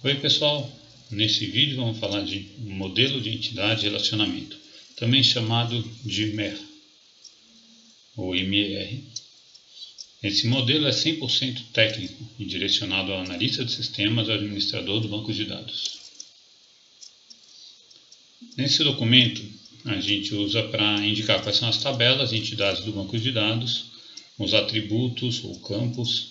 Oi pessoal, nesse vídeo vamos falar de modelo de entidade de relacionamento, também chamado de MER ou MER. Esse modelo é 100% técnico e direcionado ao analista de sistemas e ao administrador do banco de dados. Nesse documento a gente usa para indicar quais são as tabelas e entidades do banco de dados, os atributos ou campos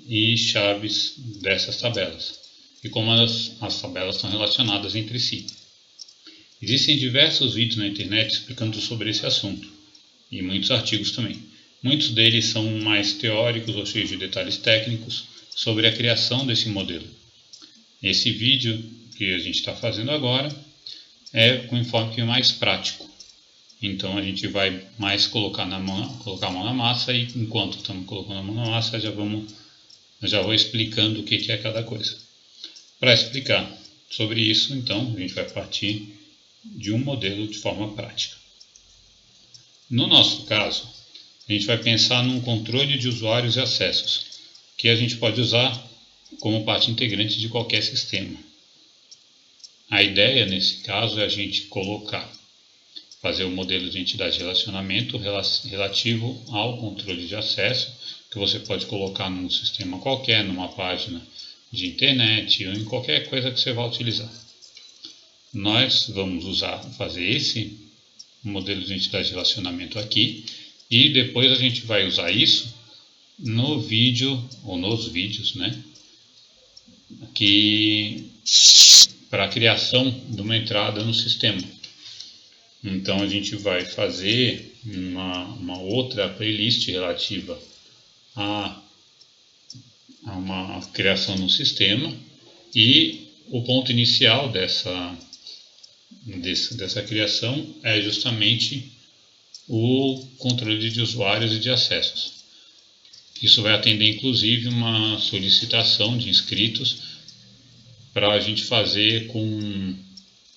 e chaves dessas tabelas, e como as tabelas estão relacionadas entre si. Existem diversos vídeos na internet explicando sobre esse assunto, e muitos artigos também. Muitos deles são mais teóricos ou cheios de detalhes técnicos sobre a criação desse modelo. Esse vídeo que a gente está fazendo agora é com enfoque mais prático. Então a gente vai mais colocar a mão na massa, e enquanto estamos colocando a mão na massa eu já vou explicando o que é cada coisa. Para explicar sobre isso, então, a gente vai partir de um modelo de forma prática. No nosso caso, a gente vai pensar num controle de usuários e acessos, que a gente pode usar como parte integrante de qualquer sistema. A ideia, nesse caso, é a gente fazer o modelo de entidade de relacionamento relativo ao controle de acesso, que você pode colocar num sistema qualquer, numa página de internet ou em qualquer coisa que você vá utilizar. Nós vamos fazer esse modelo de entidade de relacionamento aqui, e depois a gente vai usar isso no vídeo ou nos vídeos, para a criação de uma entrada no sistema. Então a gente vai fazer uma outra playlist relativa a uma criação no sistema, e o ponto inicial dessa criação é justamente o controle de usuários e de acessos. Isso vai atender inclusive uma solicitação de inscritos para a gente fazer com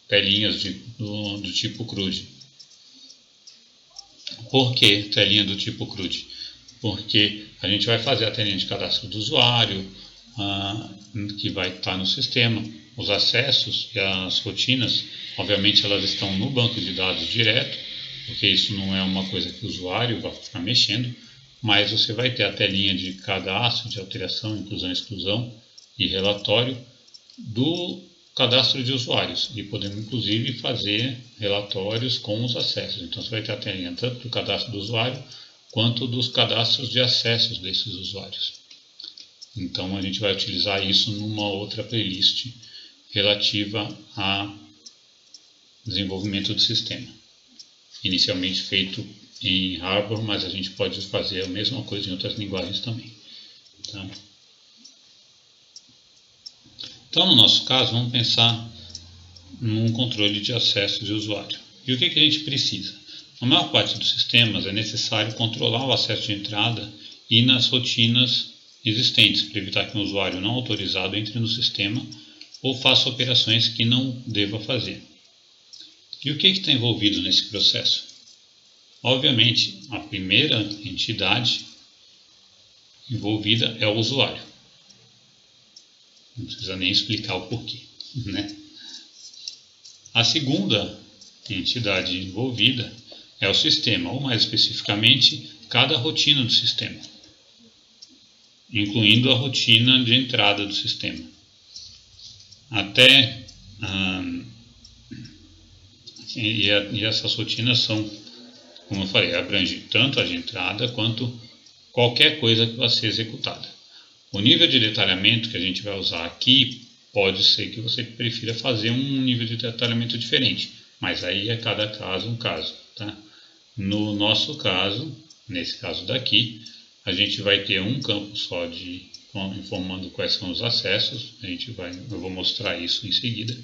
telinhas do tipo CRUD. Por que telinha do tipo CRUD? Porque a gente vai fazer a telinha de cadastro do usuário, que vai estar no sistema. Os acessos e as rotinas, obviamente elas estão no banco de dados direto, porque isso não é uma coisa que o usuário vai ficar mexendo, mas você vai ter a telinha de cadastro, de alteração, inclusão, exclusão e relatório do cadastro de usuários, e podemos inclusive fazer relatórios com os acessos. Então você vai ter a telinha tanto do cadastro do usuário quanto dos cadastros de acessos desses usuários. Então a gente vai utilizar isso numa outra playlist relativa a desenvolvimento do sistema, inicialmente feito em Harbor, mas a gente pode fazer a mesma coisa em outras linguagens também. Tá? Então, no nosso caso, vamos pensar num controle de acesso de usuário. E o que a gente precisa? Na maior parte dos sistemas é necessário controlar o acesso de entrada e nas rotinas existentes, para evitar que um usuário não autorizado entre no sistema ou faça operações que não deva fazer. E o que está envolvido nesse processo? Obviamente, a primeira entidade envolvida é o usuário. Não precisa nem explicar o porquê, A segunda entidade envolvida é o sistema, ou mais especificamente, cada rotina do sistema, incluindo a rotina de entrada do sistema. E essas rotinas são, como eu falei, abrange tanto a de entrada quanto qualquer coisa que vai ser executada. O nível de detalhamento que a gente vai usar aqui pode ser que você prefira fazer um nível de detalhamento diferente, mas aí é cada caso um caso. Tá? No nosso caso, nesse caso daqui, a gente vai ter um campo só informando quais são os acessos. Eu vou mostrar isso em seguida.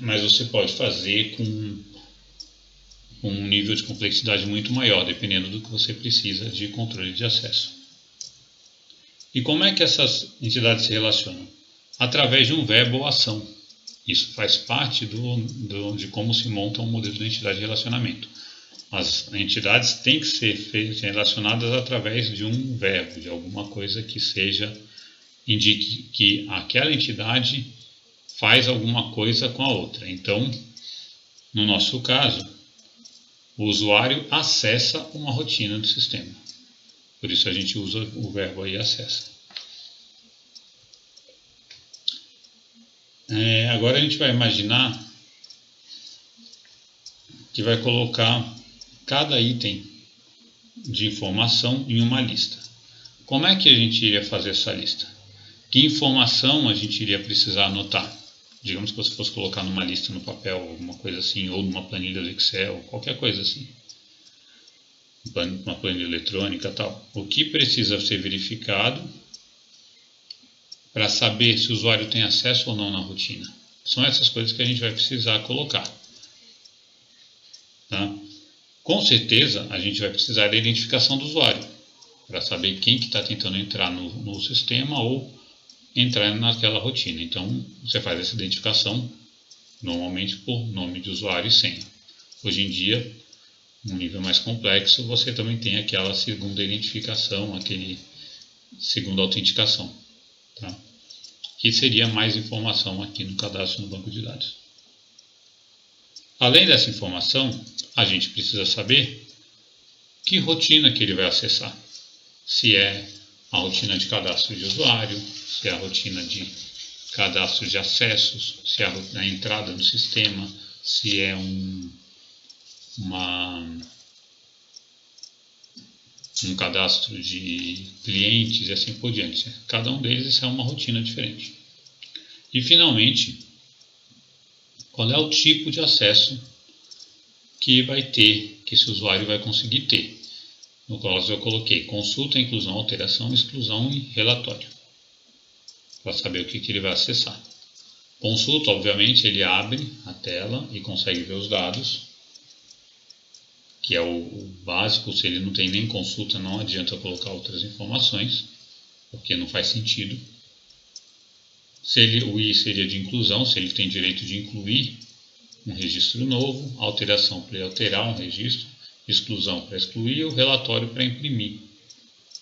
Mas você pode fazer com um nível de complexidade muito maior, dependendo do que você precisa de controle de acesso. E como é que essas entidades se relacionam? Através de um verbo ou ação. Isso faz parte de como se monta um modelo de entidade de relacionamento. As entidades têm que ser relacionadas através de um verbo, de alguma coisa que seja indique que aquela entidade faz alguma coisa com a outra. Então, no nosso caso, o usuário acessa uma rotina do sistema. Por isso a gente usa o verbo aí acessa. Agora a gente vai imaginar que vai colocar cada item de informação em uma lista. Como é que a gente iria fazer essa lista? Que informação a gente iria precisar anotar? Digamos que você fosse colocar numa lista no papel, alguma coisa assim, ou numa planilha do Excel, qualquer coisa assim. Uma planilha eletrônica e tal. O que precisa ser verificado para saber se o usuário tem acesso ou não na rotina? São essas coisas que a gente vai precisar colocar. Tá? Com certeza, a gente vai precisar da identificação do usuário, para saber quem que está tentando entrar no sistema ou entrar naquela rotina. Então, você faz essa identificação, normalmente por nome de usuário e senha. Hoje em dia, num nível mais complexo, você também tem aquela segunda identificação, aquele segunda autenticação, tá? Que seria mais informação aqui no cadastro no banco de dados. Além dessa informação, a gente precisa saber que rotina que ele vai acessar. Se é a rotina de cadastro de usuário, se é a rotina de cadastro de acessos, se é a entrada no sistema, se é um cadastro de clientes e assim por diante. Cada um deles é uma rotina diferente. E finalmente, qual é o tipo de acesso que vai ter, que esse usuário vai conseguir ter. No caso eu coloquei consulta, inclusão, alteração, exclusão e relatório, para saber o que ele vai acessar. Consulta, obviamente, ele abre a tela e consegue ver os dados, que é o básico. Se ele não tem nem consulta, não adianta colocar outras informações, porque não faz sentido. O I seria de inclusão, se ele tem direito de incluir um registro novo, alteração para alterar um registro, exclusão para excluir e o relatório para imprimir.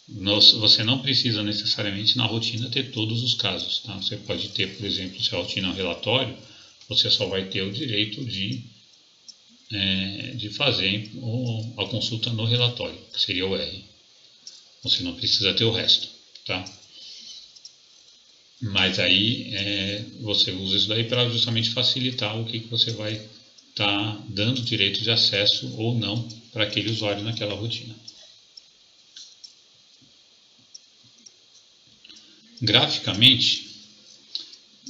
Você não precisa necessariamente na rotina ter todos os casos. Tá? Você pode ter, por exemplo, se a rotina é um relatório, você só vai ter o direito de fazer a consulta no relatório, que seria o R. Você não precisa ter o resto. Tá? Mas aí você usa isso daí para justamente facilitar o que você vai estar dando direito de acesso ou não para aquele usuário naquela rotina. Graficamente,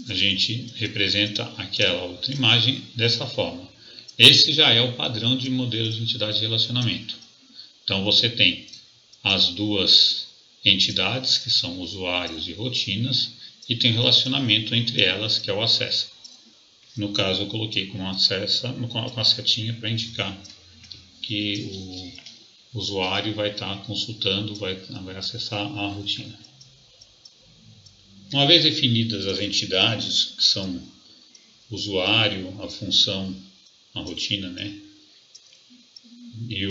a gente representa aquela outra imagem dessa forma. Esse já é o padrão de modelo de entidade de relacionamento. Então você tem as duas entidades, que são usuários e rotinas, e tem relacionamento entre elas, que é o acesso. No caso, eu coloquei com a setinha para indicar que o usuário vai estar consultando, vai acessar a rotina. Uma vez definidas as entidades, que são o usuário, a função, a rotina, né? E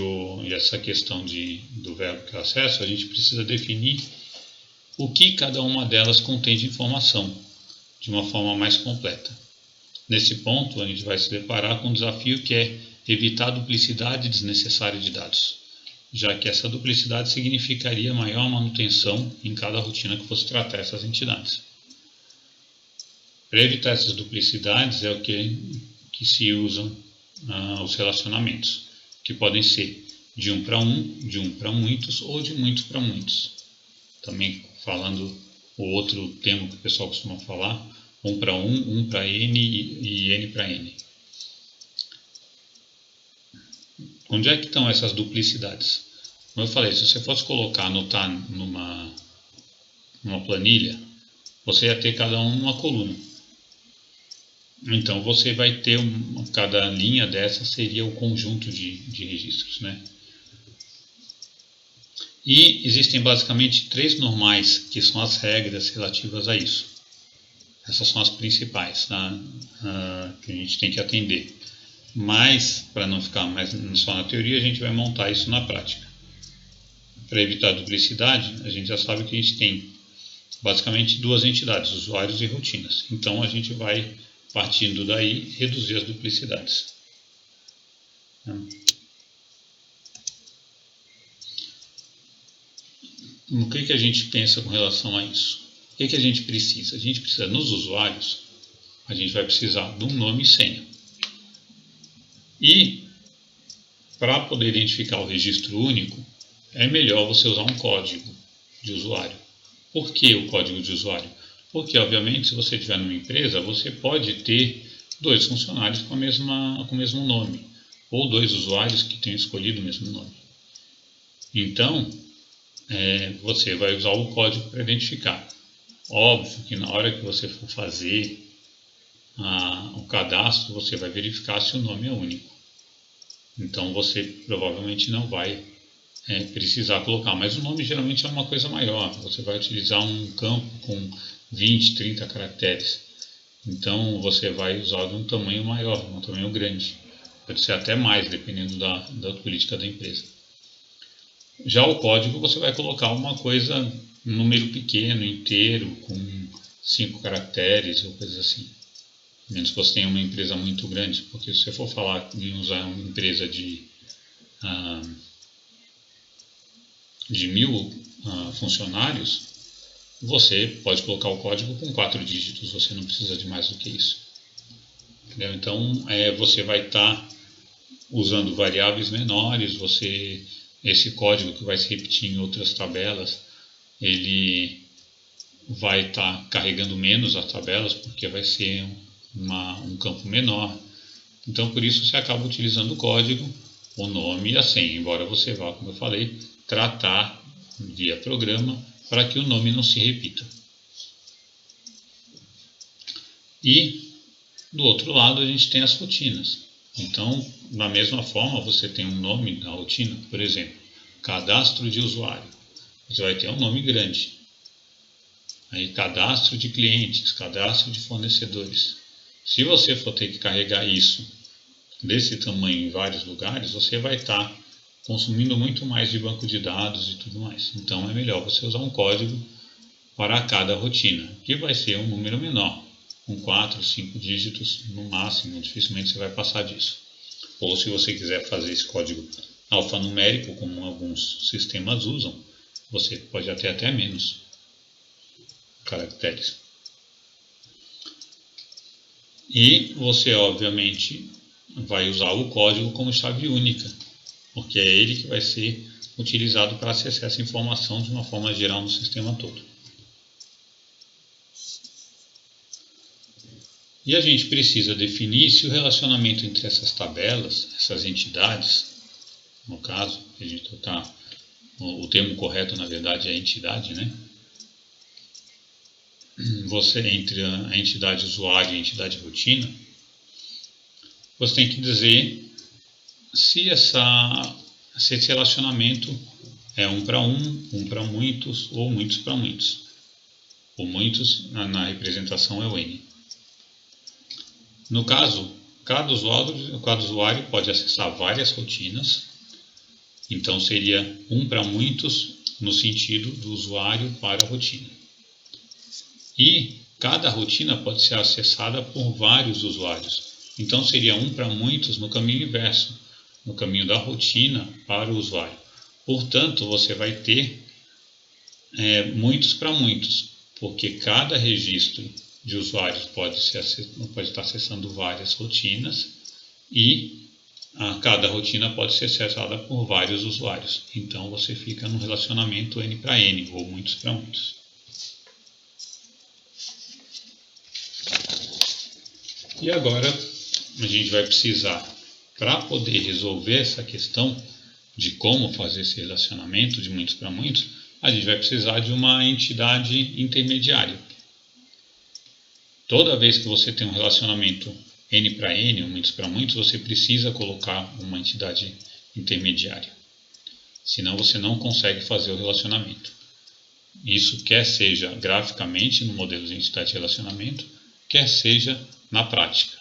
essa questão do verbo que é acesso, a gente precisa definir o que cada uma delas contém de informação, de uma forma mais completa. Nesse ponto, a gente vai se deparar com um desafio que é evitar a duplicidade desnecessária de dados, já que essa duplicidade significaria maior manutenção em cada rotina que fosse tratar essas entidades. Para evitar essas duplicidades é o que se usam os relacionamentos, que podem ser de um para um, de um para muitos ou de muito para muitos. Também falando o outro termo que o pessoal costuma falar, um para N e N para N. Onde é que estão essas duplicidades? Como eu falei, se você fosse anotar numa planilha, você ia ter cada um numa coluna. Então você vai ter, cada linha dessa seria o conjunto de registros, né? E existem basicamente 3 normais, que são as regras relativas a isso. Essas são as principais, tá? Que a gente tem que atender. Mas, para não ficar mais só na teoria, a gente vai montar isso na prática. Para evitar a duplicidade, a gente já sabe que a gente tem basicamente duas entidades, usuários e rotinas. Então a gente vai, partindo daí, reduzir as duplicidades. O que a gente pensa com relação a isso? O que a gente precisa? A gente precisa, nos usuários, a gente vai precisar de um nome e senha. E, para poder identificar o registro único, é melhor você usar um código de usuário. Por que o código de usuário? Porque, obviamente, se você estiver numa empresa, você pode ter dois funcionários com o mesmo nome, ou dois usuários que tenham escolhido o mesmo nome. Então, você vai usar o código para identificar. Óbvio que na hora que você for fazer o cadastro, você vai verificar se o nome é único. Então, você provavelmente não vai precisar colocar, mas o nome geralmente é uma coisa maior. Você vai utilizar um campo com 20, 30 caracteres. Então, você vai usar de um tamanho maior, um tamanho grande. Pode ser até mais, dependendo da política da empresa. Já o código, você vai colocar uma coisa, um número pequeno, inteiro, com 5 caracteres ou coisas assim. A menos que você tenha uma empresa muito grande, porque se você for falar em usar uma empresa de 1000 funcionários, você pode colocar o código com 4 dígitos, você não precisa de mais do que isso. Entendeu? Então, você vai estar usando variáveis menores, esse código que vai se repetir em outras tabelas, ele vai estar carregando menos as tabelas, porque vai ser um campo menor. Então, por isso, você acaba utilizando o código, o nome e a senha, embora você vá, como eu falei, tratar via programa para que o nome não se repita. E, do outro lado, a gente tem as rotinas. Então, da mesma forma, você tem um nome na rotina, por exemplo, cadastro de usuário. Você vai ter um nome grande. Aí, cadastro de clientes, cadastro de fornecedores. Se você for ter que carregar isso desse tamanho em vários lugares, você vai estar consumindo muito mais de banco de dados e tudo mais. Então, é melhor você usar um código para cada rotina, que vai ser um número menor, com 4, 5 dígitos no máximo, dificilmente você vai passar disso. Ou se você quiser fazer esse código alfanumérico, como alguns sistemas usam, você pode até menos caracteres. E você, obviamente, vai usar o código como chave única, porque é ele que vai ser utilizado para acessar essa informação de uma forma geral no sistema todo. E a gente precisa definir se o relacionamento entre essas tabelas, essas entidades, no caso, a gente está, o termo correto na verdade é entidade, né? Você, entre a entidade usuário e a entidade rotina, você tem que dizer se esse relacionamento é um para muitos ou muitos para muitos. O muitos na representação é o N. No caso, cada usuário pode acessar várias rotinas, então seria um para muitos no sentido do usuário para a rotina. E cada rotina pode ser acessada por vários usuários, então seria um para muitos no caminho inverso, no caminho da rotina para o usuário. Portanto, você vai ter muitos para muitos, porque cada registro de usuários pode estar acessando várias rotinas e cada rotina pode ser acessada por vários usuários. Então você fica no relacionamento N para N, ou muitos para muitos. E agora a gente vai precisar, para poder resolver essa questão de como fazer esse relacionamento de muitos para muitos, a gente vai precisar de uma entidade intermediária. Toda vez que você tem um relacionamento N para N, ou muitos para muitos, você precisa colocar uma entidade intermediária. Senão você não consegue fazer o relacionamento. Isso quer seja graficamente no modelo de entidade de relacionamento, quer seja na prática.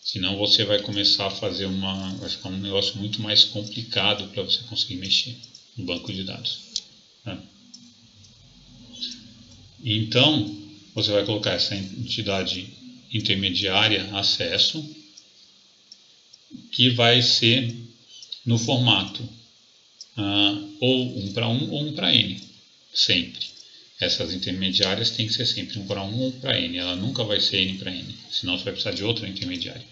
Senão você vai começar a fazer vai ficar um negócio muito mais complicado para você conseguir mexer no banco de dados. Então, você vai colocar essa entidade intermediária acesso, que vai ser no formato ou 1 para 1 ou 1 para N, sempre. Essas intermediárias tem que ser sempre 1 para 1 ou 1 para N, ela nunca vai ser N para N, senão você vai precisar de outra intermediária.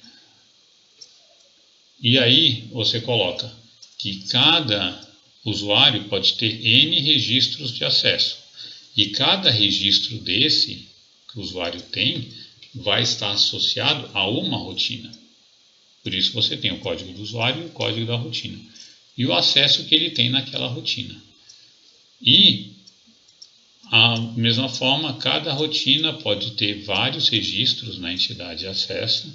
E aí você coloca que cada usuário pode ter N registros de acesso, e cada registro desse que o usuário tem vai estar associado a uma rotina. Por isso você tem o código do usuário e o código da rotina, e o acesso que ele tem naquela rotina. E, da mesma forma, cada rotina pode ter vários registros na entidade acesso,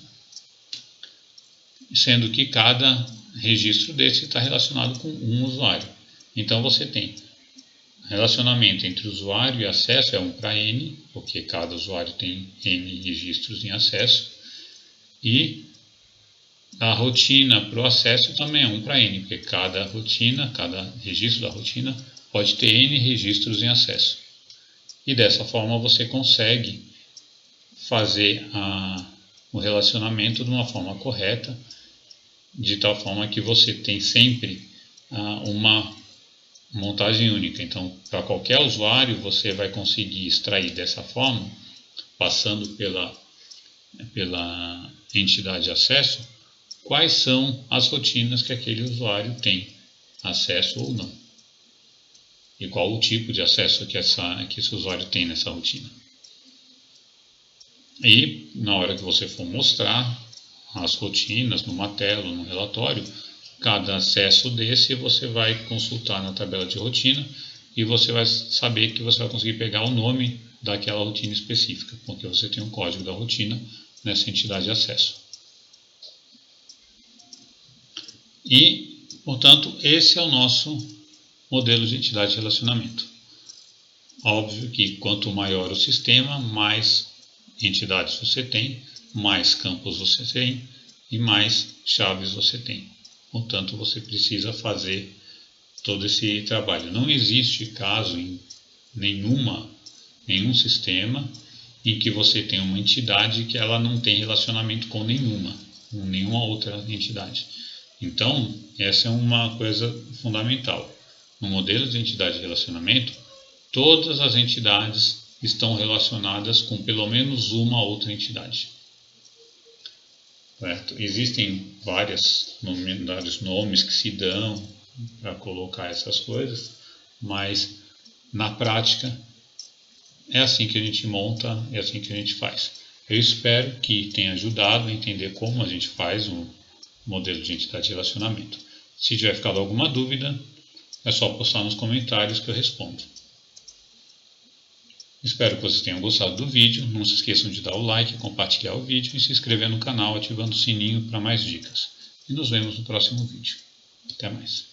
sendo que cada registro desse está relacionado com um usuário. Então você tem relacionamento entre usuário e acesso é 1 para N, porque cada usuário tem N registros em acesso, e a rotina para o acesso também é 1 para N, porque cada rotina, cada registro da rotina pode ter N registros em acesso. E dessa forma você consegue fazer o relacionamento de uma forma correta, de tal forma que você tem sempre uma montagem única. Então, para qualquer usuário, você vai conseguir extrair dessa forma, passando pela entidade acesso, quais são as rotinas que aquele usuário tem acesso ou não, e qual o tipo de acesso que esse usuário tem nessa rotina. E na hora que você for mostrar as rotinas numa tela ou num relatório, cada acesso desse você vai consultar na tabela de rotina e você vai saber que você vai conseguir pegar o nome daquela rotina específica, porque você tem um código da rotina nessa entidade de acesso. E, portanto, esse é o nosso modelo de entidade de relacionamento. Óbvio que quanto maior o sistema, mais entidades você tem, mais campos você tem e mais chaves você tem. Portanto, você precisa fazer todo esse trabalho. Não existe caso em nenhum sistema em que você tem uma entidade que ela não tem relacionamento com nenhuma outra entidade. Então, essa é uma coisa fundamental. No modelo de entidade de relacionamento, todas as entidades estão relacionadas com pelo menos uma outra entidade. Certo? Existem vários nomes que se dão para colocar essas coisas, mas na prática é assim que a gente monta, é assim que a gente faz. Eu espero que tenha ajudado a entender como a gente faz um modelo de entidade de relacionamento. Se tiver ficado alguma dúvida, é só postar nos comentários que eu respondo. Espero que vocês tenham gostado do vídeo. Não se esqueçam de dar o like, compartilhar o vídeo e se inscrever no canal ativando o sininho para mais dicas. E nos vemos no próximo vídeo. Até mais.